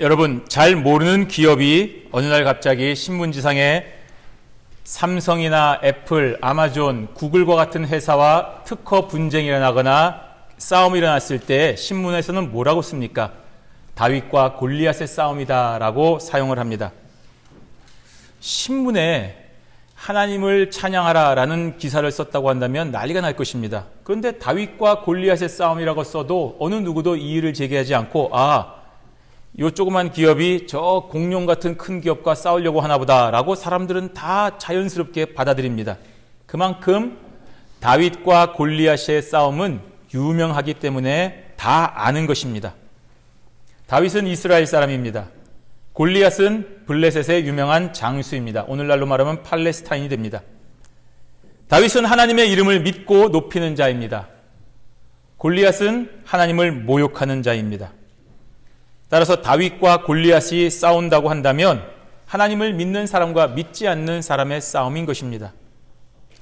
여러분, 잘 모르는 기업이 어느 날 갑자기 신문지상에 삼성이나 애플, 아마존, 구글과 같은 회사와 특허 분쟁이 일어나거나 싸움이 일어났을 때 신문에서는 뭐라고 씁니까? 다윗과 골리앗의 싸움이다라고 사용을 합니다. 신문에 하나님을 찬양하라라는 기사를 썼다고 한다면 난리가 날 것입니다. 그런데 다윗과 골리앗의 싸움이라고 써도 어느 누구도 이의를 제기하지 않고 요 조그만 기업이 저 공룡 같은 큰 기업과 싸우려고 하나 보다라고 사람들은 다 자연스럽게 받아들입니다. 그만큼 다윗과 골리앗의 싸움은 유명하기 때문에 다 아는 것입니다. 다윗은 이스라엘 사람입니다. 골리앗은 블레셋의 유명한 장수입니다. 오늘날로 말하면 팔레스타인이 됩니다. 다윗은 하나님의 이름을 믿고 높이는 자입니다. 골리앗은 하나님을 모욕하는 자입니다. 따라서 다윗과 골리앗이 싸운다고 한다면 하나님을 믿는 사람과 믿지 않는 사람의 싸움인 것입니다.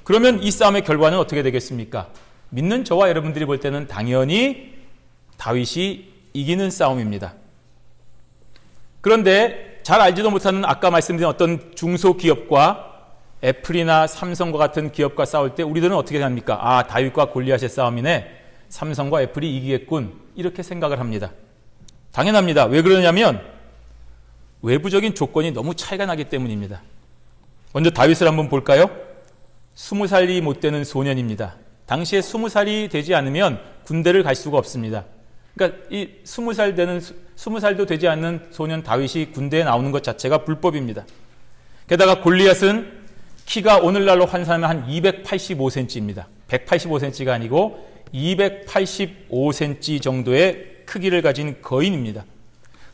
그러면 이 싸움의 결과는 어떻게 되겠습니까? 믿는 저와 여러분들이 볼 때는 당연히 다윗이 이기는 싸움입니다. 그런데 잘 알지도 못하는 아까 말씀드린 어떤 중소기업과 애플이나 삼성과 같은 기업과 싸울 때 우리들은 어떻게 합니까? 다윗과 골리앗의 싸움이네. 삼성과 애플이 이기겠군. 이렇게 생각을 합니다. 당연합니다. 왜 그러냐면 외부적인 조건이 너무 차이가 나기 때문입니다. 먼저 다윗을 한번 볼까요? 20살이 못 되는 소년입니다. 당시에 20살이 되지 않으면 군대를 갈 수가 없습니다. 그러니까 이 20살도 되지 않는 소년 다윗이 군대에 나오는 것 자체가 불법입니다. 게다가 골리앗은 키가 오늘날로 환산하면 한 285cm입니다. 185cm가 아니고 285cm 정도의 크기를 가진 거인입니다.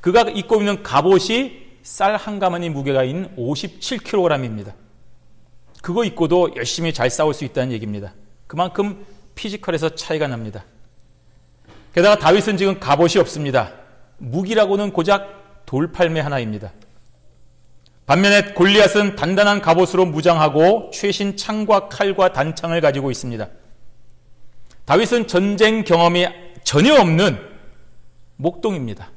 그가 입고 있는 갑옷이 쌀 한 가마니 무게가 있는 57kg입니다. 그거 입고도 열심히 잘 싸울 수 있다는 얘기입니다. 그만큼 피지컬에서 차이가 납니다. 게다가 다윗은 지금 갑옷이 없습니다. 무기라고는 고작 돌팔매 하나입니다. 반면에 골리앗은 단단한 갑옷으로 무장하고 최신 창과 칼과 단창을 가지고 있습니다. 다윗은 전쟁 경험이 전혀 없는 목동입니다.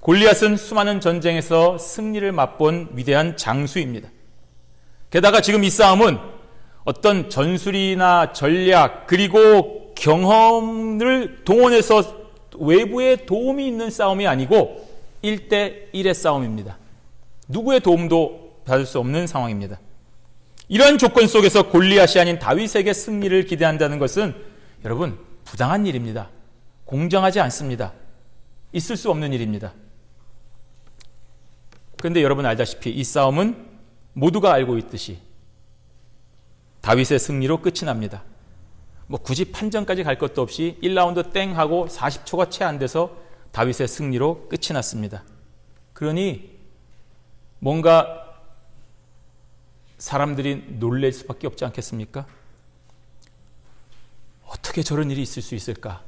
골리앗은 수많은 전쟁에서 승리를 맛본 위대한 장수입니다. 게다가 지금 이 싸움은 어떤 전술이나 전략 그리고 경험을 동원해서 외부의 도움이 있는 싸움이 아니고 1대1의 싸움입니다. 누구의 도움도 받을 수 없는 상황입니다. 이러한 조건 속에서 골리앗이 아닌 다윗에게 승리를 기대한다는 것은 여러분 부당한 일입니다. 공정하지 않습니다. 있을 수 없는 일입니다. 그런데 여러분 알다시피 이 싸움은 모두가 알고 있듯이 다윗의 승리로 끝이 납니다. 굳이 판정까지 갈 것도 없이 1라운드 땡 하고 40초가 채 안 돼서 다윗의 승리로 끝이 났습니다. 그러니 뭔가 사람들이 놀랄 수밖에 없지 않겠습니까? 어떻게 저런 일이 있을 수 있을까?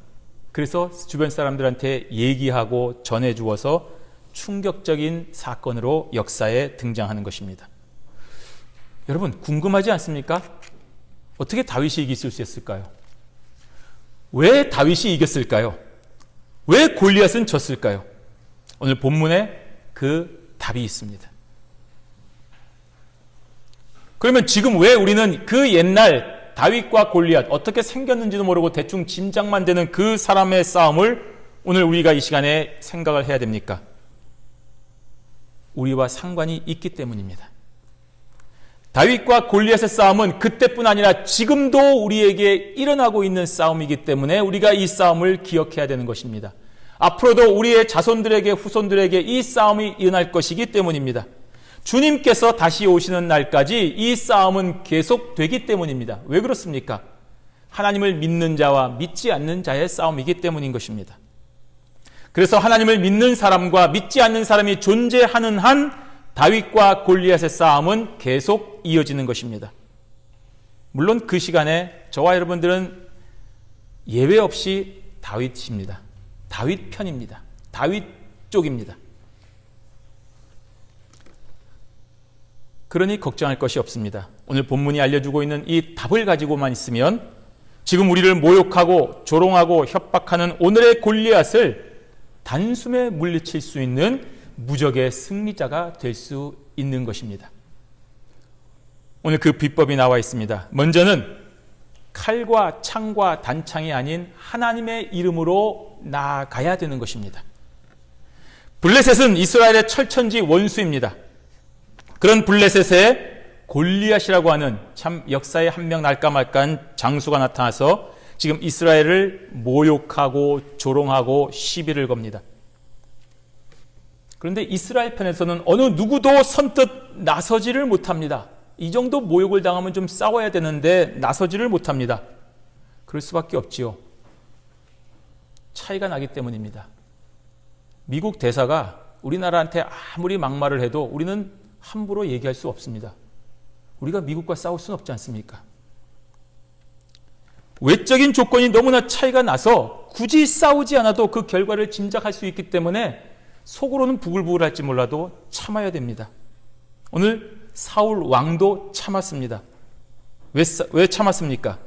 그래서 주변 사람들한테 얘기하고 전해주어서 충격적인 사건으로 역사에 등장하는 것입니다. 여러분 궁금하지 않습니까? 어떻게 다윗이 이길 수 있었을까요? 왜 다윗이 이겼을까요? 왜 골리앗은 졌을까요? 오늘 본문에 그 답이 있습니다. 그러면 지금 왜 우리는 그 옛날 다윗과 골리앗 어떻게 생겼는지도 모르고 대충 짐작만 되는 그 사람의 싸움을 오늘 우리가 이 시간에 생각을 해야 됩니까? 우리와 상관이 있기 때문입니다. 다윗과 골리앗의 싸움은 그때뿐 아니라 지금도 우리에게 일어나고 있는 싸움이기 때문에 우리가 이 싸움을 기억해야 되는 것입니다. 앞으로도 우리의 자손들에게 후손들에게 이 싸움이 일어날 것이기 때문입니다. 주님께서 다시 오시는 날까지 이 싸움은 계속되기 때문입니다. 왜 그렇습니까? 하나님을 믿는 자와 믿지 않는 자의 싸움이기 때문인 것입니다. 그래서 하나님을 믿는 사람과 믿지 않는 사람이 존재하는 한 다윗과 골리앗의 싸움은 계속 이어지는 것입니다. 물론 그 시간에 저와 여러분들은 예외 없이 다윗입니다. 다윗 편입니다. 다윗 쪽입니다. 그러니 걱정할 것이 없습니다. 오늘 본문이 알려주고 있는 이 답을 가지고만 있으면 지금 우리를 모욕하고 조롱하고 협박하는 오늘의 골리앗을 단숨에 물리칠 수 있는 무적의 승리자가 될 수 있는 것입니다. 오늘 그 비법이 나와 있습니다. 먼저는 칼과 창과 단창이 아닌 하나님의 이름으로 나아가야 되는 것입니다. 블레셋은 이스라엘의 철천지 원수입니다. 그런 블레셋에 골리앗이라고 하는 참 역사에 한 명 날까 말까한 장수가 나타나서 지금 이스라엘을 모욕하고 조롱하고 시비를 겁니다. 그런데 이스라엘 편에서는 어느 누구도 선뜻 나서지를 못합니다. 이 정도 모욕을 당하면 좀 싸워야 되는데 나서지를 못합니다. 그럴 수밖에 없지요. 차이가 나기 때문입니다. 미국 대사가 우리나라한테 아무리 막말을 해도 우리는 함부로 얘기할 수 없습니다. 우리가 미국과 싸울 수는 없지 않습니까? 외적인 조건이 너무나 차이가 나서 굳이 싸우지 않아도 그 결과를 짐작할 수 있기 때문에 속으로는 부글부글 할지 몰라도 참아야 됩니다. 오늘 사울 왕도 참았습니다. 왜 참았습니까?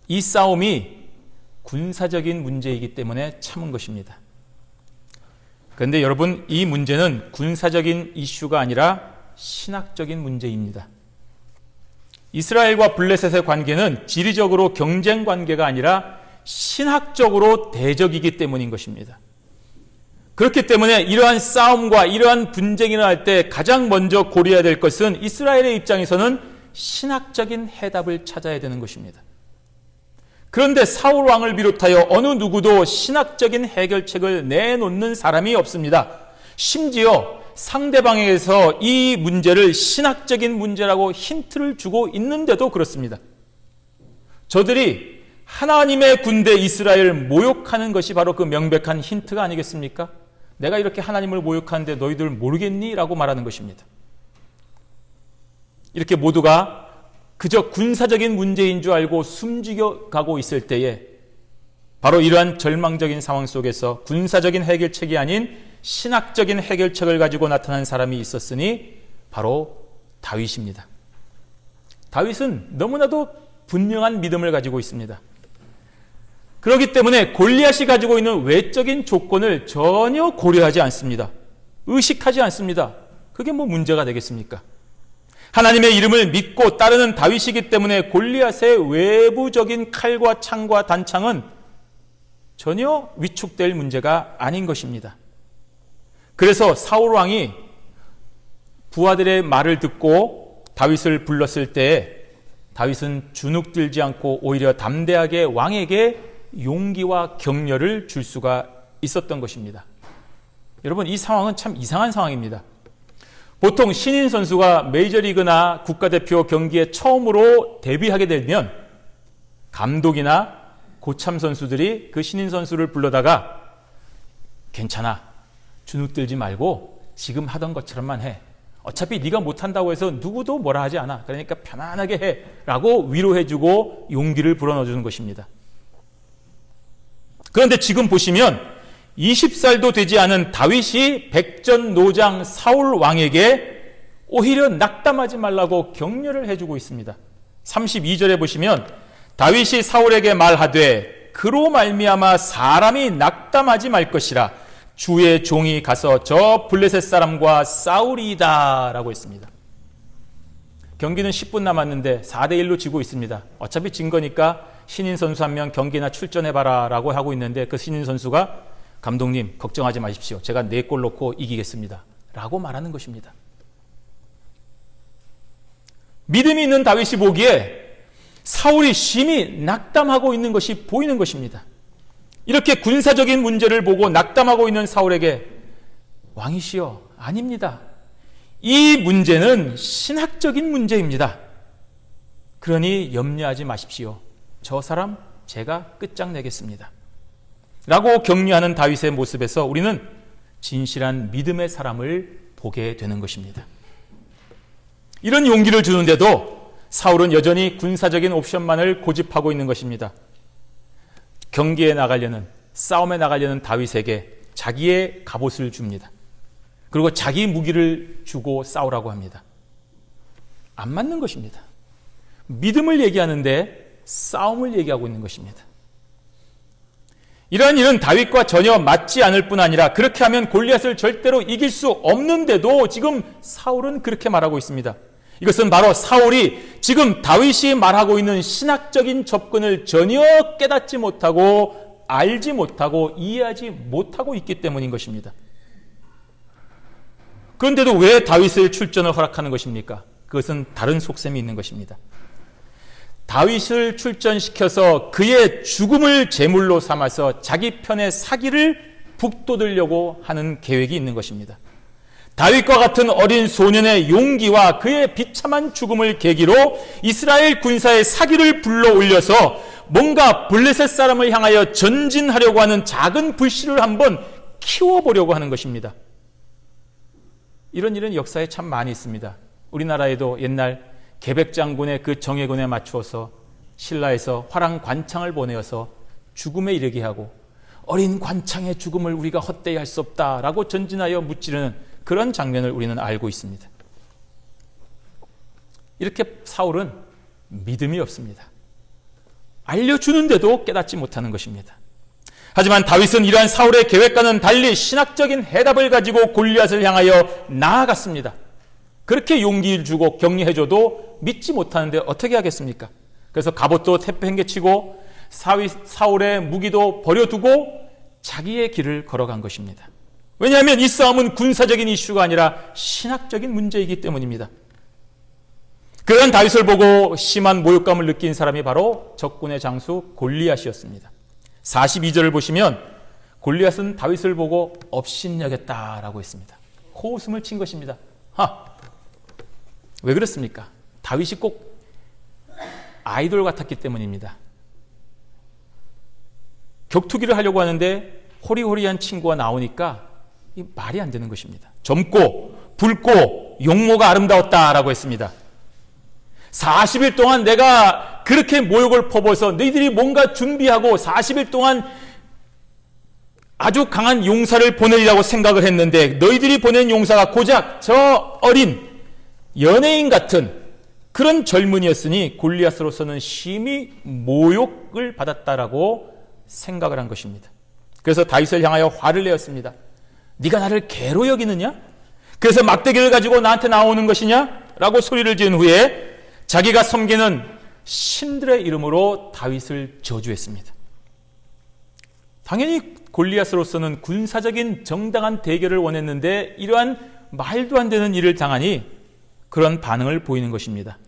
이 싸움이 군사적인 문제이기 때문에 참은 것입니다. 그런데 여러분, 이 문제는 군사적인 이슈가 아니라 신학적인 문제입니다. 이스라엘과 블레셋의 관계는 지리적으로 경쟁 관계가 아니라 신학적으로 대적이기 때문인 것입니다. 그렇기 때문에 이러한 싸움과 이러한 분쟁이 일어날 때 가장 먼저 고려해야 될 것은 이스라엘의 입장에서는 신학적인 해답을 찾아야 되는 것입니다. 그런데 사울 왕을 비롯하여 어느 누구도 신학적인 해결책을 내놓는 사람이 없습니다. 심지어 상대방에게서 이 문제를 신학적인 문제라고 힌트를 주고 있는데도 그렇습니다. 저들이 하나님의 군대 이스라엘을 모욕하는 것이 바로 그 명백한 힌트가 아니겠습니까? 내가 이렇게 하나님을 모욕하는데 너희들 모르겠니? 라고 말하는 것입니다. 이렇게 모두가 그저 군사적인 문제인 줄 알고 숨죽여가고 있을 때에 바로 이러한 절망적인 상황 속에서 군사적인 해결책이 아닌 신학적인 해결책을 가지고 나타난 사람이 있었으니 바로 다윗입니다. 다윗은 너무나도 분명한 믿음을 가지고 있습니다. 그렇기 때문에 골리앗이 가지고 있는 외적인 조건을 전혀 고려하지 않습니다. 의식하지 않습니다. 그게 뭐 문제가 되겠습니까? 하나님의 이름을 믿고 따르는 다윗이기 때문에 골리앗의 외부적인 칼과 창과 단창은 전혀 위축될 문제가 아닌 것입니다. 그래서 사울 왕이 부하들의 말을 듣고 다윗을 불렀을 때 다윗은 주눅들지 않고 오히려 담대하게 왕에게 용기와 격려를 줄 수가 있었던 것입니다. 여러분, 이 상황은 참 이상한 상황입니다. 보통 신인 선수가 메이저리그나 국가대표 경기에 처음으로 데뷔하게 되면 감독이나 고참 선수들이 그 신인 선수를 불러다가 괜찮아, 주눅들지 말고 지금 하던 것처럼만 해. 어차피 네가 못한다고 해서 누구도 뭐라 하지 않아. 그러니까 편안하게 해. 라고 위로해주고 용기를 불어넣어주는 것입니다. 그런데 지금 보시면 20살도 되지 않은 다윗이 백전노장 사울 왕에게 오히려 낙담하지 말라고 격려를 해주고 있습니다. 32절에 보시면 다윗이 사울에게 말하되 그로 말미암아 사람이 낙담하지 말 것이라 주의 종이 가서 저 블레셋 사람과 싸우리이다 라고 했습니다. 경기는 10분 남았는데 4대1로 지고 있습니다. 어차피 진 거니까 신인 선수 한 명 경기나 출전해봐라 라고 하고 있는데 그 신인 선수가 감독님 걱정하지 마십시오. 제가 4골 넣고 이기겠습니다 라고 말하는 것입니다. 믿음이 있는 다윗이 보기에 사울이 심히 낙담하고 있는 것이 보이는 것입니다. 이렇게 군사적인 문제를 보고 낙담하고 있는 사울에게 왕이시여, 아닙니다. 이 문제는 신학적인 문제입니다. 그러니 염려하지 마십시오. 저 사람 제가 끝장내겠습니다. 라고 격려하는 다윗의 모습에서 우리는 진실한 믿음의 사람을 보게 되는 것입니다. 이런 용기를 주는데도 사울은 여전히 군사적인 옵션만을 고집하고 있는 것입니다. 경기에 나가려는, 싸움에 나가려는 다윗에게 자기의 갑옷을 줍니다. 그리고 자기 무기를 주고 싸우라고 합니다. 안 맞는 것입니다. 믿음을 얘기하는데 싸움을 얘기하고 있는 것입니다. 이러한 일은 다윗과 전혀 맞지 않을 뿐 아니라 그렇게 하면 골리앗을 절대로 이길 수 없는데도 지금 사울은 그렇게 말하고 있습니다. 이것은 바로 사울이 지금 다윗이 말하고 있는 신학적인 접근을 전혀 깨닫지 못하고 알지 못하고 이해하지 못하고 있기 때문인 것입니다. 그런데도 왜 다윗의 출전을 허락하는 것입니까? 그것은 다른 속셈이 있는 것입니다. 다윗을 출전시켜서 그의 죽음을 제물로 삼아서 자기 편의 사기를 북돋으려고 하는 계획이 있는 것입니다. 다윗과 같은 어린 소년의 용기와 그의 비참한 죽음을 계기로 이스라엘 군사의 사기를 불러올려서 뭔가 블레셋 사람을 향하여 전진하려고 하는 작은 불씨를 한번 키워보려고 하는 것입니다. 이런 일은 역사에 참 많이 있습니다. 우리나라에도 옛날 계백 장군의 그 정예군에 맞추어서 신라에서 화랑 관창을 보내어서 죽음에 이르게 하고 어린 관창의 죽음을 우리가 헛되이 할 수 없다라고 전진하여 무찌르는 그런 장면을 우리는 알고 있습니다. 이렇게 사울은 믿음이 없습니다. 알려주는데도 깨닫지 못하는 것입니다. 하지만 다윗은 이러한 사울의 계획과는 달리 신학적인 해답을 가지고 골리앗을 향하여 나아갔습니다. 그렇게 용기를 주고 격려해줘도 믿지 못하는데 어떻게 하겠습니까? 그래서 갑옷도 태평개치고 사울의 무기도 버려두고 자기의 길을 걸어간 것입니다. 왜냐하면 이 싸움은 군사적인 이슈가 아니라 신학적인 문제이기 때문입니다. 그런 다윗을 보고 심한 모욕감을 느낀 사람이 바로 적군의 장수 골리앗이었습니다. 42절을 보시면 골리앗은 다윗을 보고 업신여겼다라고 했습니다. 코웃음을 친 것입니다. 왜 그렇습니까? 다윗이 꼭 아이돌 같았기 때문입니다. 격투기를 하려고 하는데 호리호리한 친구가 나오니까 이 말이 안 되는 것입니다. 젊고 붉고 용모가 아름다웠다라고 했습니다. 40일 동안 내가 그렇게 모욕을 퍼부어서 너희들이 뭔가 준비하고 40일 동안 아주 강한 용사를 보내리라고 생각을 했는데 너희들이 보낸 용사가 고작 저 어린 연예인 같은 그런 젊은이였으니 골리앗으로서는 심히 모욕을 받았다라고 생각을 한 것입니다. 그래서 다윗을 향하여 화를 내었습니다. 네가 나를 개로 여기느냐? 그래서 막대기를 가지고 나한테 나오는 것이냐? 라고 소리를 지은 후에 자기가 섬기는 신들의 이름으로 다윗을 저주했습니다. 당연히 골리앗으로서는 군사적인 정당한 대결을 원했는데 이러한 말도 안 되는 일을 당하니 그런 반응을 보이는 것입니다.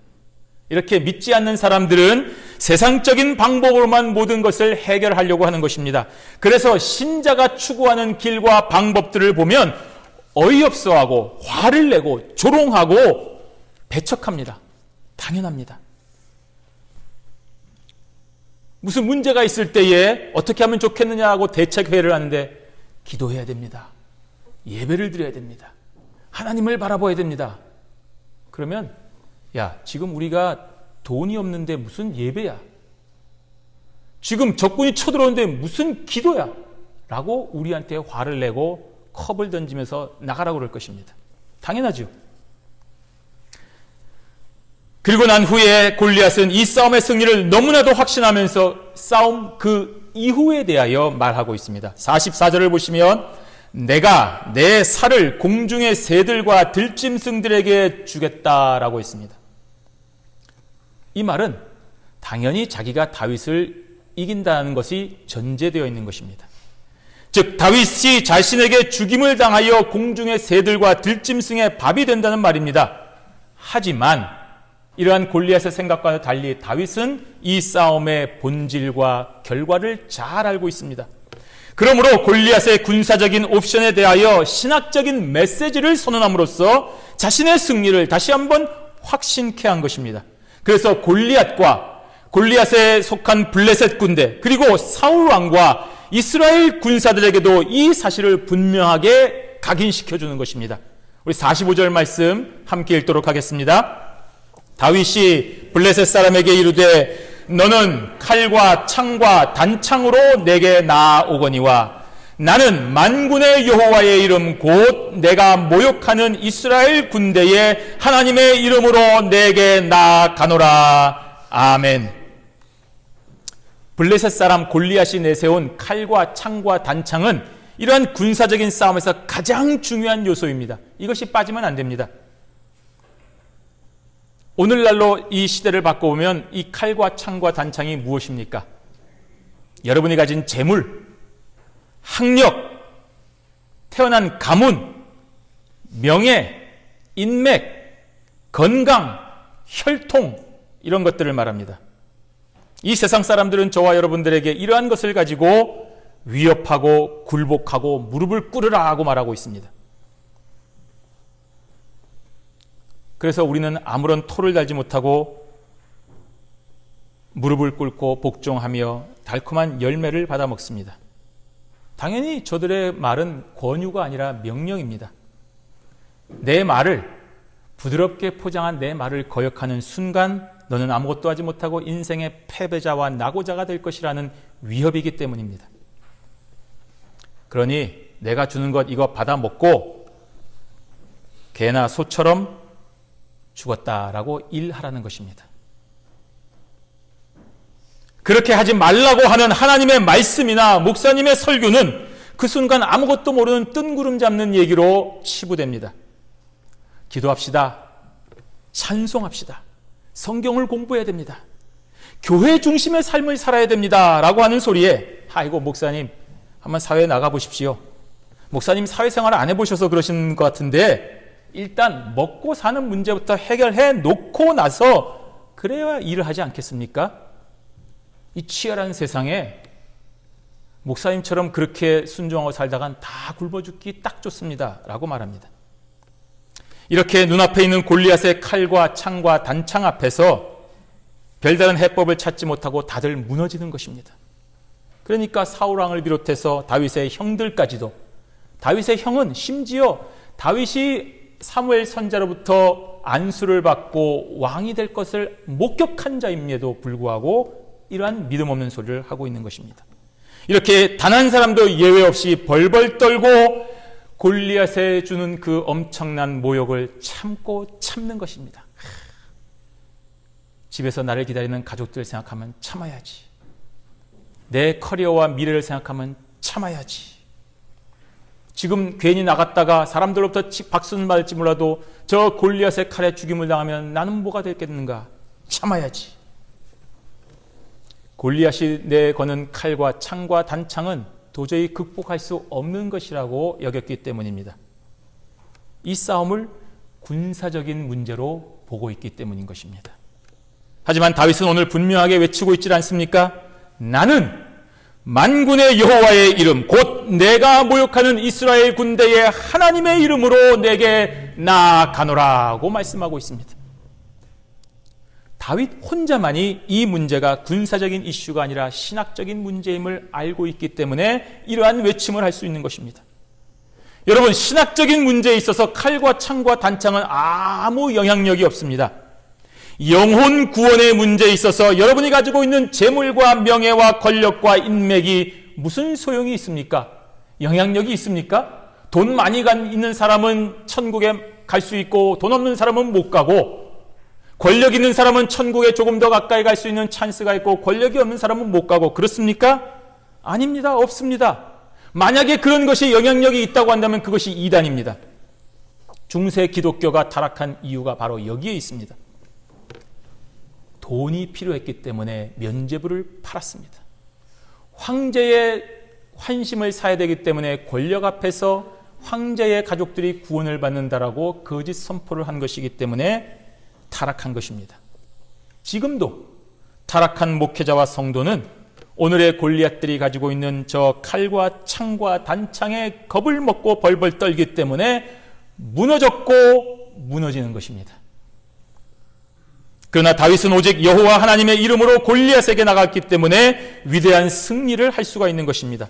이렇게 믿지 않는 사람들은 세상적인 방법으로만 모든 것을 해결하려고 하는 것입니다. 그래서 신자가 추구하는 길과 방법들을 보면 어이없어하고 화를 내고 조롱하고 배척합니다. 당연합니다. 무슨 문제가 있을 때에 어떻게 하면 좋겠느냐 하고 대책회의를 하는데 기도해야 됩니다. 예배를 드려야 됩니다. 하나님을 바라봐야 됩니다. 그러면 야, 지금 우리가 돈이 없는데 무슨 예배야? 지금 적군이 쳐들어오는데 무슨 기도야? 라고 우리한테 화를 내고 컵을 던지면서 나가라고 그럴 것입니다. 당연하죠. 그리고 난 후에 골리앗은 이 싸움의 승리를 너무나도 확신하면서 싸움 그 이후에 대하여 말하고 있습니다. 44절을 보시면 내가 내 살을 공중의 새들과 들짐승들에게 주겠다라고 했습니다. 이 말은 당연히 자기가 다윗을 이긴다는 것이 전제되어 있는 것입니다. 즉 다윗이 자신에게 죽임을 당하여 공중의 새들과 들짐승의 밥이 된다는 말입니다. 하지만 이러한 골리앗의 생각과는 달리 다윗은 이 싸움의 본질과 결과를 잘 알고 있습니다. 그러므로 골리앗의 군사적인 옵션에 대하여 신학적인 메시지를 선언함으로써 자신의 승리를 다시 한번 확신케 한 것입니다. 그래서 골리앗과 골리앗에 속한 블레셋 군대 그리고 사울 왕과 이스라엘 군사들에게도 이 사실을 분명하게 각인시켜주는 것입니다. 우리 45절 말씀 함께 읽도록 하겠습니다. 다윗이 블레셋 사람에게 이르되 너는 칼과 창과 단창으로 내게 나아오거니와 나는 만군의 여호와의 이름 곧 내가 모욕하는 이스라엘 군대의 하나님의 이름으로 내게 나아가노라. 아멘. 블레셋 사람 골리앗이 내세운 칼과 창과 단창은 이러한 군사적인 싸움에서 가장 중요한 요소입니다. 이것이 빠지면 안 됩니다. 오늘날로 이 시대를 바꿔보면 이 칼과 창과 단창이 무엇입니까? 여러분이 가진 재물, 학력, 태어난 가문, 명예, 인맥, 건강, 혈통, 이런 것들을 말합니다. 이 세상 사람들은 저와 여러분들에게 이러한 것을 가지고 위협하고 굴복하고 무릎을 꿇으라 하고 말하고 있습니다. 그래서 우리는 아무런 토를 달지 못하고 무릎을 꿇고 복종하며 달콤한 열매를 받아 먹습니다. 당연히 저들의 말은 권유가 아니라 명령입니다. 내 말을, 부드럽게 포장한 내 말을 거역하는 순간 너는 아무것도 하지 못하고 인생의 패배자와 낙오자가 될 것이라는 위협이기 때문입니다. 그러니 내가 주는 것 이거 받아 먹고 개나 소처럼 죽었다라고 일하라는 것입니다. 그렇게 하지 말라고 하는 하나님의 말씀이나 목사님의 설교는 그 순간 아무것도 모르는 뜬구름 잡는 얘기로 치부됩니다. 기도합시다. 찬송합시다. 성경을 공부해야 됩니다. 교회 중심의 삶을 살아야 됩니다. 라고 하는 소리에 아이고 목사님 한번 사회에 나가보십시오. 목사님 사회생활을 안 해보셔서 그러시는 것 같은데 일단 먹고 사는 문제부터 해결해 놓고 나서 그래야 일을 하지 않겠습니까? 이 치열한 세상에 목사님처럼 그렇게 순종하고 살다간 다 굶어 죽기 딱 좋습니다. 라고 말합니다. 이렇게 눈앞에 있는 골리앗의 칼과 창과 단창 앞에서 별다른 해법을 찾지 못하고 다들 무너지는 것입니다. 그러니까 사울 왕을 비롯해서 다윗의 형들까지도, 다윗의 형은 심지어 다윗이 사무엘 선지자로부터 안수를 받고 왕이 될 것을 목격한 자임에도 불구하고 이러한 믿음 없는 소리를 하고 있는 것입니다. 이렇게 단 한 사람도 예외 없이 벌벌 떨고 골리앗에 주는 그 엄청난 모욕을 참고 참는 것입니다. 집에서 나를 기다리는 가족들 생각하면 참아야지. 내 커리어와 미래를 생각하면 참아야지. 지금 괜히 나갔다가 사람들로부터 박수는 받을지 몰라도 저 골리앗의 칼에 죽임을 당하면 나는 뭐가 되겠는가? 참아야지. 골리앗이 내거는 칼과 창과 단창은 도저히 극복할 수 없는 것이라고 여겼기 때문입니다. 이 싸움을 군사적인 문제로 보고 있기 때문인 것입니다. 하지만 다윗은 오늘 분명하게 외치고 있지 않습니까? 나는 만군의 여호와의 이름 곧 내가 모욕하는 이스라엘 군대의 하나님의 이름으로 내게 나아가노라고 말씀하고 있습니다. 다윗 혼자만이 이 문제가 군사적인 이슈가 아니라 신학적인 문제임을 알고 있기 때문에 이러한 외침을 할 수 있는 것입니다. 여러분, 신학적인 문제에 있어서 칼과 창과 단창은 아무 영향력이 없습니다. 영혼 구원의 문제에 있어서 여러분이 가지고 있는 재물과 명예와 권력과 인맥이 무슨 소용이 있습니까? 영향력이 있습니까? 돈 많이 있는 사람은 천국에 갈 수 있고 돈 없는 사람은 못 가고, 권력 있는 사람은 천국에 조금 더 가까이 갈 수 있는 찬스가 있고 권력이 없는 사람은 못 가고, 그렇습니까? 아닙니다. 없습니다. 만약에 그런 것이 영향력이 있다고 한다면 그것이 이단입니다. 중세 기독교가 타락한 이유가 바로 여기에 있습니다. 돈이 필요했기 때문에 면죄부를 팔았습니다. 황제의 환심을 사야 되기 때문에 권력 앞에서 황제의 가족들이 구원을 받는다라고 거짓 선포를 한 것이기 때문에 타락한 것입니다. 지금도 타락한 목회자와 성도는 오늘의 골리앗들이 가지고 있는 저 칼과 창과 단창에 겁을 먹고 벌벌 떨기 때문에 무너졌고 무너지는 것입니다. 그러나 다윗은 오직 여호와 하나님의 이름으로 골리앗에게 나갔기 때문에 위대한 승리를 할 수가 있는 것입니다.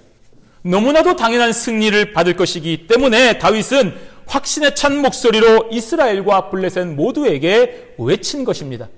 너무나도 당연한 승리를 받을 것이기 때문에 다윗은 확신에 찬 목소리로 이스라엘과 블레셋 모두에게 외친 것입니다.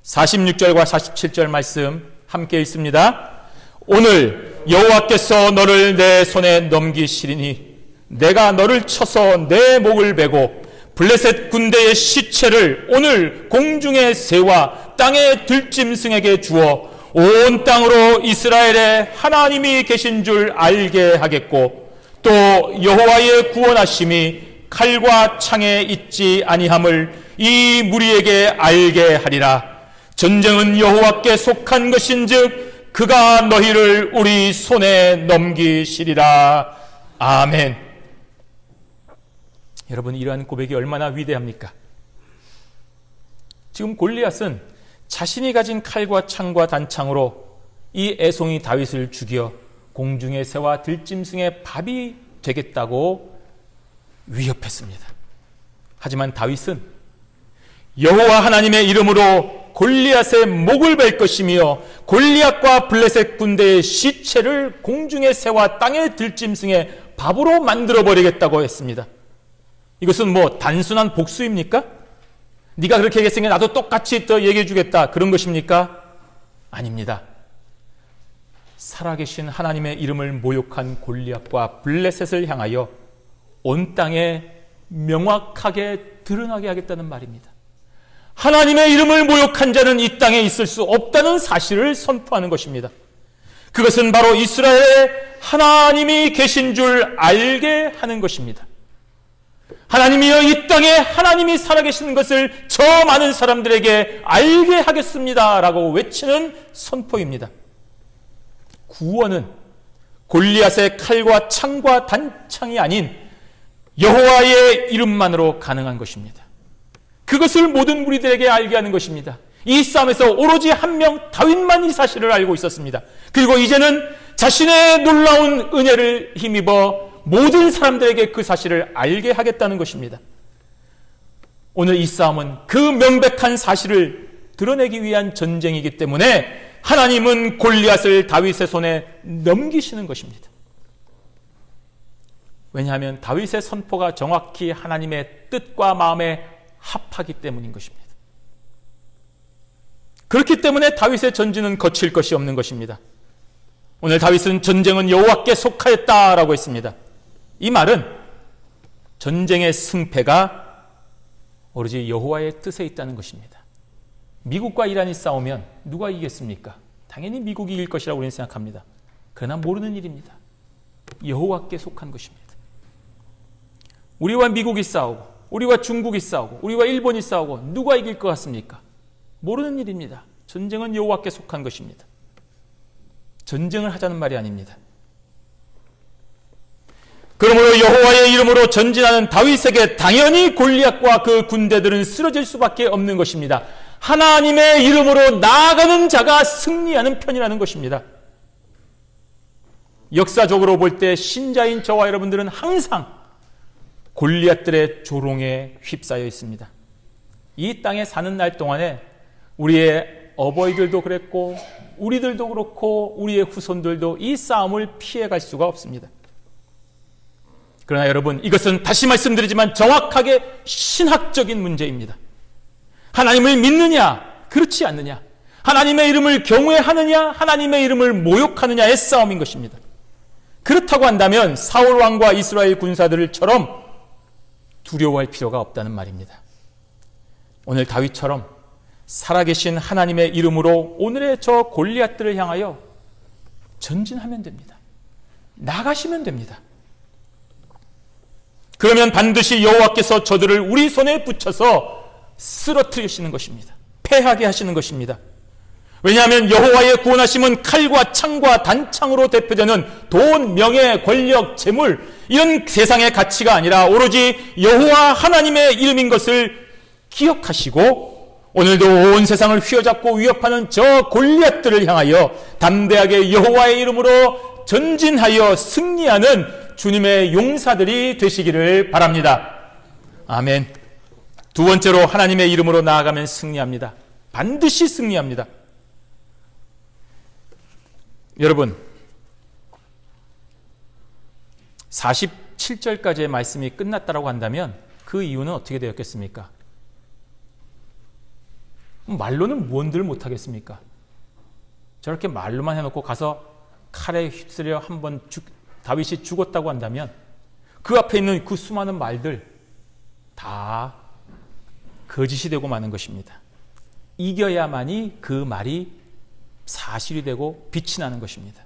46절과 47절 말씀 함께 읽습니다. 오늘 여호와께서 너를 내 손에 넘기시리니 내가 너를 쳐서 내 목을 베고 블레셋 군대의 시체를 오늘 공중의 새와 땅의 들짐승에게 주어 온 땅으로 이스라엘의 하나님이 계신 줄 알게 하겠고 또 여호와의 구원하심이 칼과 창에 있지 아니함을 이 무리에게 알게 하리라. 전쟁은 여호와께 속한 것인즉 그가 너희를 우리 손에 넘기시리라. 아멘. 여러분, 이러한 고백이 얼마나 위대합니까? 지금 골리앗은 자신이 가진 칼과 창과 단창으로 이 애송이 다윗을 죽여 공중의 새와 들짐승의 밥이 되겠다고 위협했습니다. 하지만 다윗은 여호와 하나님의 이름으로 골리앗의 목을 벨 것이며 골리앗과 블레셋 군대의 시체를 공중의 새와 땅의 들짐승의 밥으로 만들어 버리겠다고 했습니다. 이것은 뭐 단순한 복수입니까? 네가 그렇게 얘기했으니까 나도 똑같이 또 얘기해 주겠다, 그런 것입니까? 아닙니다. 살아계신 하나님의 이름을 모욕한 골리앗과 블레셋을 향하여 온 땅에 명확하게 드러나게 하겠다는 말입니다. 하나님의 이름을 모욕한 자는 이 땅에 있을 수 없다는 사실을 선포하는 것입니다. 그것은 바로 이스라엘에 하나님이 계신 줄 알게 하는 것입니다. 하나님이여, 이 땅에 하나님이 살아계시는 것을 저 많은 사람들에게 알게 하겠습니다 라고 외치는 선포입니다. 구원은 골리앗의 칼과 창과 단창이 아닌 여호와의 이름만으로 가능한 것입니다. 그것을 모든 무리들에게 알게 하는 것입니다. 이 싸움에서 오로지 한 명 다윗만 이 사실을 알고 있었습니다. 그리고 이제는 자신의 놀라운 은혜를 힘입어 모든 사람들에게 그 사실을 알게 하겠다는 것입니다. 오늘 이 싸움은 그 명백한 사실을 드러내기 위한 전쟁이기 때문에 하나님은 골리앗을 다윗의 손에 넘기시는 것입니다. 왜냐하면 다윗의 선포가 정확히 하나님의 뜻과 마음에 합하기 때문인 것입니다. 그렇기 때문에 다윗의 전진은 거칠 것이 없는 것입니다. 오늘 다윗은 전쟁은 여호와께 속하였다라고 했습니다. 이 말은 전쟁의 승패가 오로지 여호와의 뜻에 있다는 것입니다. 미국과 이란이 싸우면 누가 이기겠습니까? 당연히 미국이 이길 것이라고 우리는 생각합니다. 그러나 모르는 일입니다. 여호와께 속한 것입니다. 우리와 미국이 싸우고 우리와 중국이 싸우고 우리와 일본이 싸우고 누가 이길 것 같습니까? 모르는 일입니다. 전쟁은 여호와께 속한 것입니다. 전쟁을 하자는 말이 아닙니다. 그러므로 여호와의 이름으로 전진하는 다윗에게 당연히 골리앗과 그 군대들은 쓰러질 수밖에 없는 것입니다. 하나님의 이름으로 나아가는 자가 승리하는 편이라는 것입니다. 역사적으로 볼 때 신자인 저와 여러분들은 항상 골리앗들의 조롱에 휩싸여 있습니다. 이 땅에 사는 날 동안에 우리의 어버이들도 그랬고 우리들도 그렇고 우리의 후손들도 이 싸움을 피해갈 수가 없습니다. 그러나 여러분, 이것은 다시 말씀드리지만 정확하게 신학적인 문제입니다. 하나님을 믿느냐, 그렇지 않느냐, 하나님의 이름을 경외하느냐, 하나님의 이름을 모욕하느냐의 싸움인 것입니다. 그렇다고 한다면 사울 왕과 이스라엘 군사들처럼 두려워할 필요가 없다는 말입니다. 오늘 다윗처럼 살아계신 하나님의 이름으로 오늘의 저 골리앗들을 향하여 전진하면 됩니다. 나가시면 됩니다. 그러면 반드시 여호와께서 저들을 우리 손에 붙여서 쓰러뜨리시는 것입니다. 패하게 하시는 것입니다. 왜냐하면 여호와의 구원하심은 칼과 창과 단창으로 대표되는 돈, 명예, 권력, 재물, 이런 세상의 가치가 아니라 오로지 여호와 하나님의 이름인 것을 기억하시고 오늘도 온 세상을 휘어잡고 위협하는 저 골리앗들을 향하여 담대하게 여호와의 이름으로 전진하여 승리하는 주님의 용사들이 되시기를 바랍니다. 아멘. 두 번째로, 하나님의 이름으로 나아가면 승리합니다. 반드시 승리합니다. 여러분, 47절까지의 말씀이 끝났다고 한다면 그 이유는 어떻게 되었겠습니까? 말로는 무언들 못하겠습니까? 저렇게 말로만 해놓고 가서 칼에 휩쓸려 한번 다윗이 죽었다고 한다면 그 앞에 있는 그 수많은 말들 다 거짓이 되고 마는 것입니다. 이겨야만이 그 말이 사실이 되고 빛이 나는 것입니다.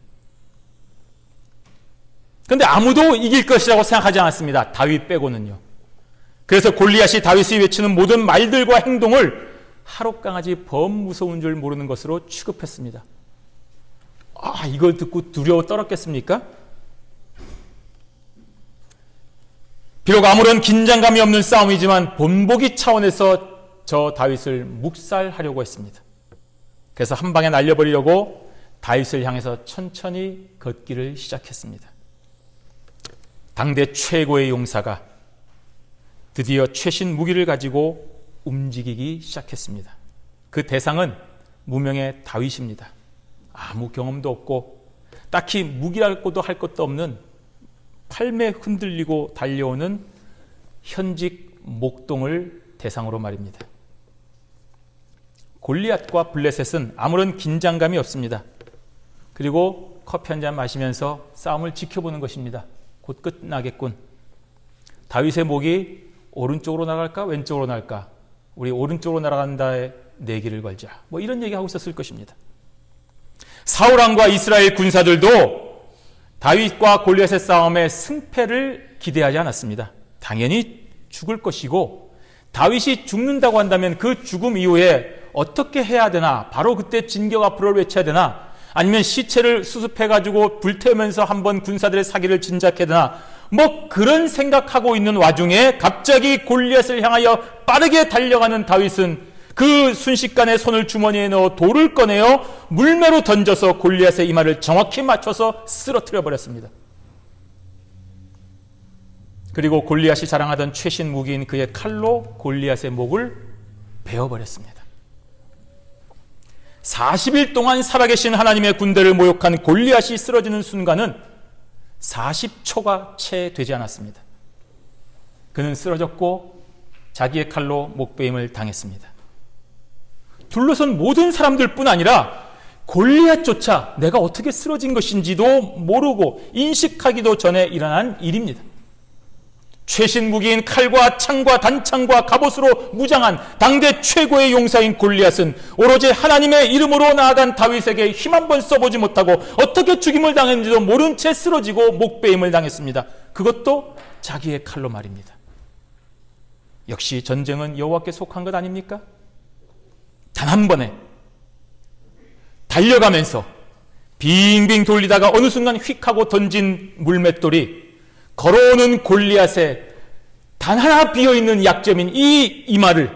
그런데 아무도 이길 것이라고 생각하지 않았습니다. 다윗 빼고는요. 그래서 골리앗이 다윗이 외치는 모든 말들과 행동을 하룻강아지 범 무서운 줄 모르는 것으로 취급했습니다. 이걸 듣고 두려워 떨었겠습니까? 비록 아무런 긴장감이 없는 싸움이지만 본보기 차원에서 저 다윗을 묵살하려고 했습니다. 그래서 한 방에 날려버리려고 다윗을 향해서 천천히 걷기를 시작했습니다. 당대 최고의 용사가 드디어 최신 무기를 가지고 움직이기 시작했습니다. 그 대상은 무명의 다윗입니다. 아무 경험도 없고 딱히 무기랄고도 할 것도 없는 팔매 흔들리고 달려오는 현직 목동을 대상으로 말입니다. 골리앗과 블레셋은 아무런 긴장감이 없습니다. 그리고 커피 한 잔 마시면서 싸움을 지켜보는 것입니다. 곧 끝나겠군. 다윗의 목이 오른쪽으로 나갈까 왼쪽으로 날까? 우리 오른쪽으로 날아간다에 내기를 걸자. 이런 얘기하고 있었을 것입니다. 사울왕과 이스라엘 군사들도 다윗과 골리앗의 싸움에 승패를 기대하지 않았습니다. 당연히 죽을 것이고 다윗이 죽는다고 한다면 그 죽음 이후에 어떻게 해야 되나? 바로 그때 진격 앞으로를 외쳐야 되나? 아니면 시체를 수습해가지고 불태우면서 한번 군사들의 사기를 진작해야 되나? 그런 생각하고 있는 와중에 갑자기 골리앗을 향하여 빠르게 달려가는 다윗은 그 순식간에 손을 주머니에 넣어 돌을 꺼내어 물매로 던져서 골리앗의 이마를 정확히 맞춰서 쓰러뜨려 버렸습니다. 그리고 골리앗이 자랑하던 최신 무기인 그의 칼로 골리앗의 목을 베어버렸습니다. 40일 동안 살아계신 하나님의 군대를 모욕한 골리앗이 쓰러지는 순간은 40초가 채 되지 않았습니다. 그는 쓰러졌고 자기의 칼로 목베임을 당했습니다. 둘러선 모든 사람들뿐 아니라 골리앗조차 내가 어떻게 쓰러진 것인지도 모르고 인식하기도 전에 일어난 일입니다. 최신 무기인 칼과 창과 단창과 갑옷으로 무장한 당대 최고의 용사인 골리앗은 오로지 하나님의 이름으로 나아간 다윗에게 힘 한번 써보지 못하고 어떻게 죽임을 당했는지도 모른 채 쓰러지고 목베임을 당했습니다. 그것도 자기의 칼로 말입니다. 역시 전쟁은 여호와께 속한 것 아닙니까? 단 한 번에 달려가면서 빙빙 돌리다가 어느 순간 휙 하고 던진 물맷돌이 걸어오는 골리앗의 단 하나 비어있는 약점인 이 이마를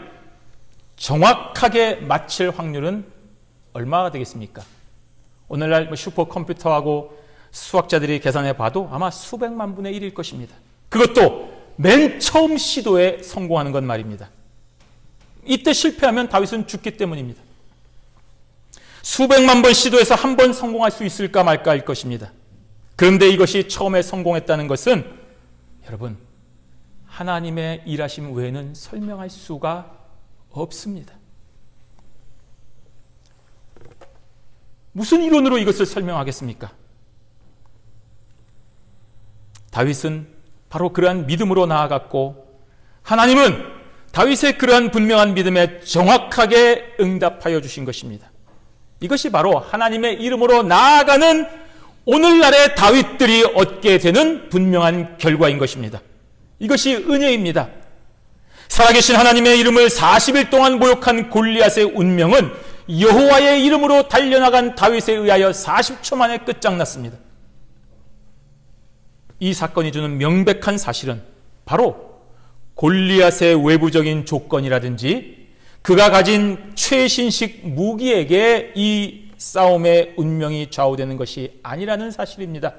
정확하게 맞힐 확률은 얼마가 되겠습니까? 오늘날 슈퍼컴퓨터하고 수학자들이 계산해 봐도 아마 수백만 분의 1일 것입니다. 그것도 맨 처음 시도에 성공하는 건 말입니다. 이때 실패하면 다윗은 죽기 때문입니다. 수백만 번 시도해서 한 번 성공할 수 있을까 말까 할 것입니다. 그런데 이것이 처음에 성공했다는 것은 여러분 하나님의 일하심 외에는 설명할 수가 없습니다. 무슨 이론으로 이것을 설명하겠습니까? 다윗은 바로 그러한 믿음으로 나아갔고 하나님은 다윗의 그러한 분명한 믿음에 정확하게 응답하여 주신 것입니다. 이것이 바로 하나님의 이름으로 나아가는 오늘날의 다윗들이 얻게 되는 분명한 결과인 것입니다. 이것이 은혜입니다. 살아계신 하나님의 이름을 40일 동안 모욕한 골리앗의 운명은 여호와의 이름으로 달려나간 다윗에 의하여 40초 만에 끝장났습니다. 이 사건이 주는 명백한 사실은 바로 골리앗의 외부적인 조건이라든지 그가 가진 최신식 무기에게 이 싸움의 운명이 좌우되는 것이 아니라는 사실입니다.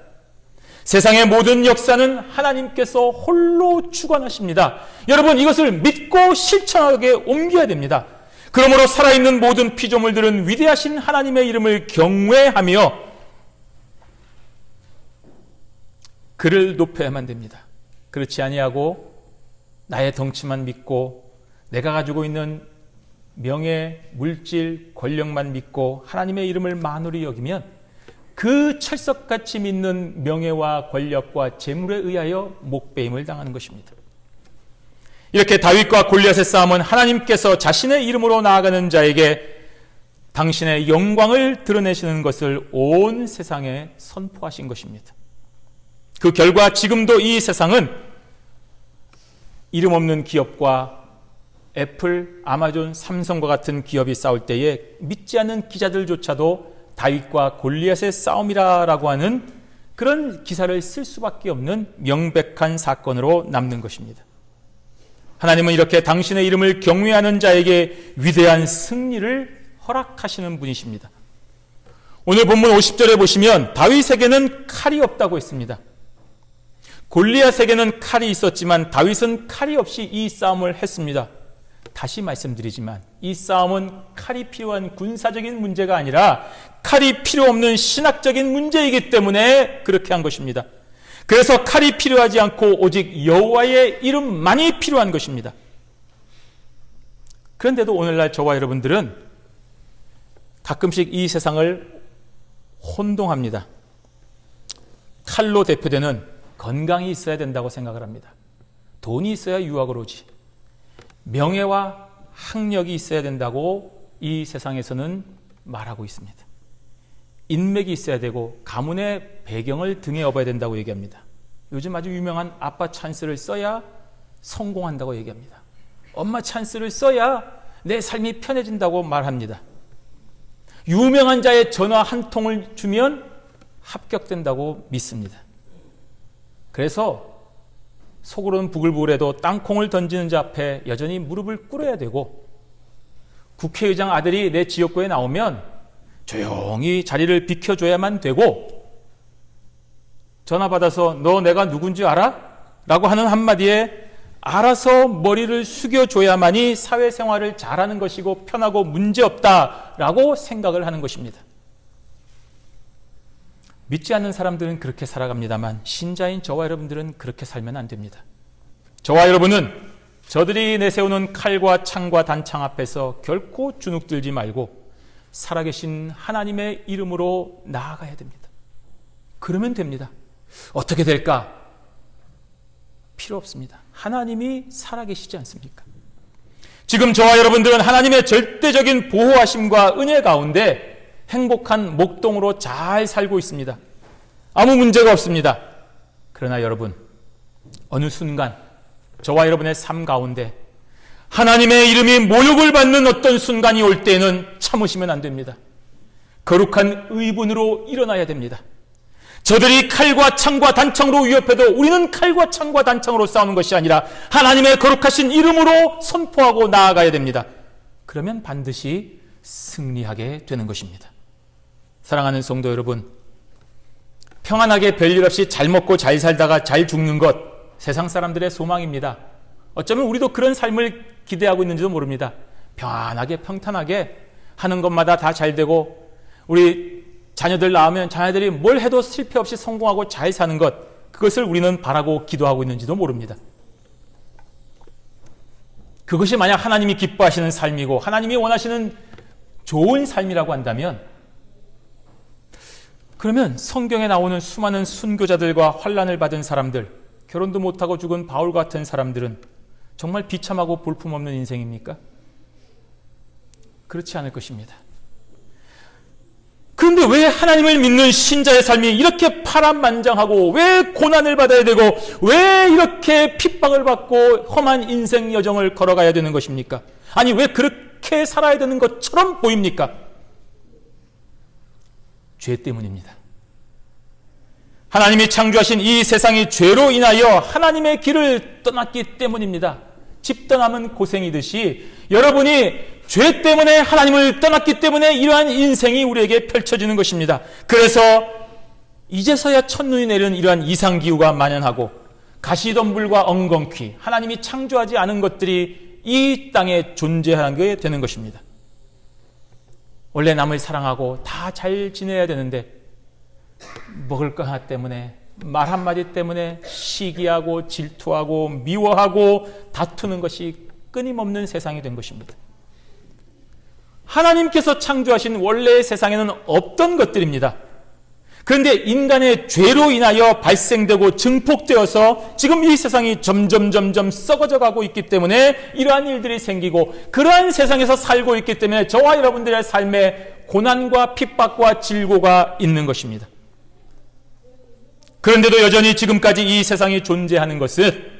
세상의 모든 역사는 하나님께서 홀로 주관하십니다. 여러분 이것을 믿고 실천하게 옮겨야 됩니다. 그러므로 살아있는 모든 피조물들은 위대하신 하나님의 이름을 경외하며 그를 높여야만 됩니다. 그렇지 아니하고 나의 덩치만 믿고 내가 가지고 있는 명예, 물질, 권력만 믿고 하나님의 이름을 만홀히 여기면 그 철석같이 믿는 명예와 권력과 재물에 의하여 목베임을 당하는 것입니다. 이렇게 다윗과 골리앗의 싸움은 하나님께서 자신의 이름으로 나아가는 자에게 당신의 영광을 드러내시는 것을 온 세상에 선포하신 것입니다. 그 결과 지금도 이 세상은 이름 없는 기업과 애플, 아마존, 삼성과 같은 기업이 싸울 때에 믿지 않는 기자들조차도 다윗과 골리앗의 싸움이라고 하는 그런 기사를 쓸 수밖에 없는 명백한 사건으로 남는 것입니다. 하나님은 이렇게 당신의 이름을 경외하는 자에게 위대한 승리를 허락하시는 분이십니다. 오늘 본문 50절에 보시면 다윗에게는 칼이 없다고 했습니다. 골리앗에게는 칼이 있었지만 다윗은 칼이 없이 이 싸움을 했습니다. 다시 말씀드리지만 이 싸움은 칼이 필요한 군사적인 문제가 아니라 칼이 필요 없는 신학적인 문제이기 때문에 그렇게 한 것입니다. 그래서 칼이 필요하지 않고 오직 여호와의 이름만이 필요한 것입니다. 그런데도 오늘날 저와 여러분들은 가끔씩 이 세상을 혼동합니다. 칼로 대표되는 건강이 있어야 된다고 생각을 합니다. 돈이 있어야 유학을 오지. 명예와 학력이 있어야 된다고 이 세상에서는 말하고 있습니다. 인맥이 있어야 되고 가문의 배경을 등에 업어야 된다고 얘기합니다. 요즘 아주 유명한 아빠 찬스를 써야 성공한다고 얘기합니다. 엄마 찬스를 써야 내 삶이 편해진다고 말합니다. 유명한 자의 전화 한 통을 주면 합격된다고 믿습니다. 그래서 속으로는 부글부글해도 땅콩을 던지는 자 앞에 여전히 무릎을 꿇어야 되고, 국회의장 아들이 내 지역구에 나오면 조용히 자리를 비켜줘야만 되고, 전화 받아서 너 내가 누군지 알아? 라고 하는 한마디에 알아서 머리를 숙여줘야만이 사회생활을 잘하는 것이고 편하고 문제없다라고 생각을 하는 것입니다. 믿지 않는 사람들은 그렇게 살아갑니다만 신자인 저와 여러분들은 그렇게 살면 안 됩니다. 저와 여러분은 저들이 내세우는 칼과 창과 단창 앞에서 결코 주눅들지 말고 살아계신 하나님의 이름으로 나아가야 됩니다. 그러면 됩니다. 어떻게 될까? 필요 없습니다. 하나님이 살아계시지 않습니까? 지금 저와 여러분들은 하나님의 절대적인 보호하심과 은혜 가운데 행복한 목동으로 잘 살고 있습니다. 아무 문제가 없습니다. 그러나 여러분, 어느 순간 저와 여러분의 삶 가운데 하나님의 이름이 모욕을 받는 어떤 순간이 올 때에는 참으시면 안 됩니다. 거룩한 의분으로 일어나야 됩니다. 저들이 칼과 창과 단창으로 위협해도 우리는 칼과 창과 단창으로 싸우는 것이 아니라 하나님의 거룩하신 이름으로 선포하고 나아가야 됩니다. 그러면 반드시 승리하게 되는 것입니다. 사랑하는 성도 여러분, 평안하게 별일 없이 잘 먹고 잘 살다가 잘 죽는 것, 세상 사람들의 소망입니다. 어쩌면 우리도 그런 삶을 기대하고 있는지도 모릅니다. 평안하게 평탄하게 하는 것마다 다 잘 되고, 우리 자녀들 낳으면 자녀들이 뭘 해도 실패 없이 성공하고 잘 사는 것, 그것을 우리는 바라고 기도하고 있는지도 모릅니다. 그것이 만약 하나님이 기뻐하시는 삶이고 하나님이 원하시는 좋은 삶이라고 한다면, 그러면 성경에 나오는 수많은 순교자들과 환난을 받은 사람들, 결혼도 못하고 죽은 바울 같은 사람들은 정말 비참하고 볼품없는 인생입니까? 그렇지 않을 것입니다. 그런데 왜 하나님을 믿는 신자의 삶이 이렇게 파란만장하고, 왜 고난을 받아야 되고, 왜 이렇게 핍박을 받고 험한 인생 여정을 걸어가야 되는 것입니까? 아니, 왜 그렇게 살아야 되는 것처럼 보입니까? 죄 때문입니다. 하나님이 창조하신 이 세상이 죄로 인하여 하나님의 길을 떠났기 때문입니다. 집 떠나면 고생이듯이 여러분이 죄 때문에 하나님을 떠났기 때문에 이러한 인생이 우리에게 펼쳐지는 것입니다. 그래서 이제서야 첫눈이 내리는 이러한 이상기후가 만연하고 가시덤불과 엉겅퀴, 하나님이 창조하지 않은 것들이 이 땅에 존재하게 되는 것입니다. 원래 남을 사랑하고 다 잘 지내야 되는데 먹을 거 하나 때문에, 말 한마디 때문에 시기하고 질투하고 미워하고 다투는 것이 끊임없는 세상이 된 것입니다. 하나님께서 창조하신 원래의 세상에는 없던 것들입니다. 그런데 인간의 죄로 인하여 발생되고 증폭되어서 지금 이 세상이 점점 썩어져 가고 있기 때문에 이러한 일들이 생기고, 그러한 세상에서 살고 있기 때문에 저와 여러분들의 삶에 고난과 핍박과 질고가 있는 것입니다. 그런데도 여전히 지금까지 이 세상이 존재하는 것은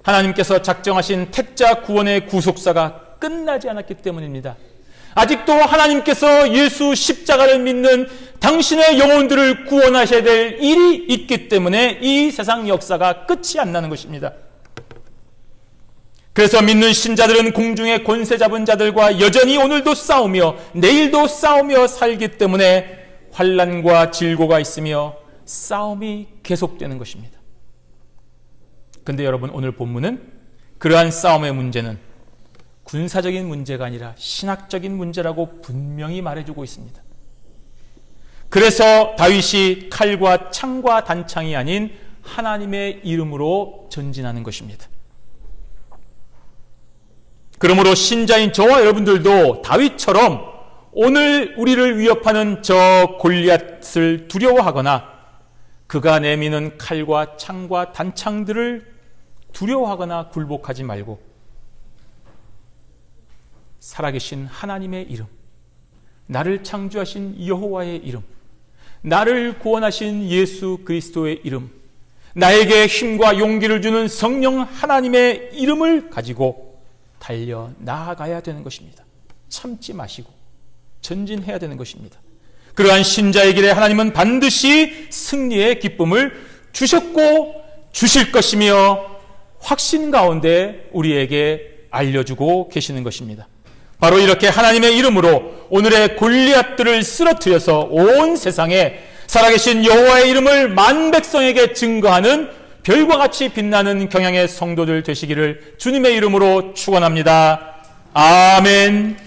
하나님께서 작정하신 택자 구원의 구속사가 끝나지 않았기 때문입니다. 아직도 하나님께서 예수 십자가를 믿는 당신의 영혼들을 구원하셔야 될 일이 있기 때문에 이 세상 역사가 끝이 안 나는 것입니다. 그래서 믿는 신자들은 공중의 권세 잡은 자들과 여전히 오늘도 싸우며 내일도 싸우며 살기 때문에 환난과 질고가 있으며 싸움이 계속되는 것입니다. 그런데 여러분, 오늘 본문은 그러한 싸움의 문제는 군사적인 문제가 아니라 신학적인 문제라고 분명히 말해주고 있습니다. 그래서 다윗이 칼과 창과 단창이 아닌 하나님의 이름으로 전진하는 것입니다. 그러므로 신자인 저와 여러분들도 다윗처럼 오늘 우리를 위협하는 저 골리앗을 두려워하거나 그가 내미는 칼과 창과 단창들을 두려워하거나 굴복하지 말고 살아계신 하나님의 이름, 나를 창조하신 여호와의 이름, 나를 구원하신 예수 그리스도의 이름, 나에게 힘과 용기를 주는 성령 하나님의 이름을 가지고 달려 나아가야 되는 것입니다. 참지 마시고 전진해야 되는 것입니다. 그러한 신자의 길에 하나님은 반드시 승리의 기쁨을 주셨고 주실 것이며 확신 가운데 우리에게 알려주고 계시는 것입니다. 바로 이렇게 하나님의 이름으로 오늘의 골리앗들을 쓰러뜨려서 온 세상에 살아계신 여호와의 이름을 만 백성에게 증거하는 별과 같이 빛나는 경향의 성도들 되시기를 주님의 이름으로 축원합니다. 아멘.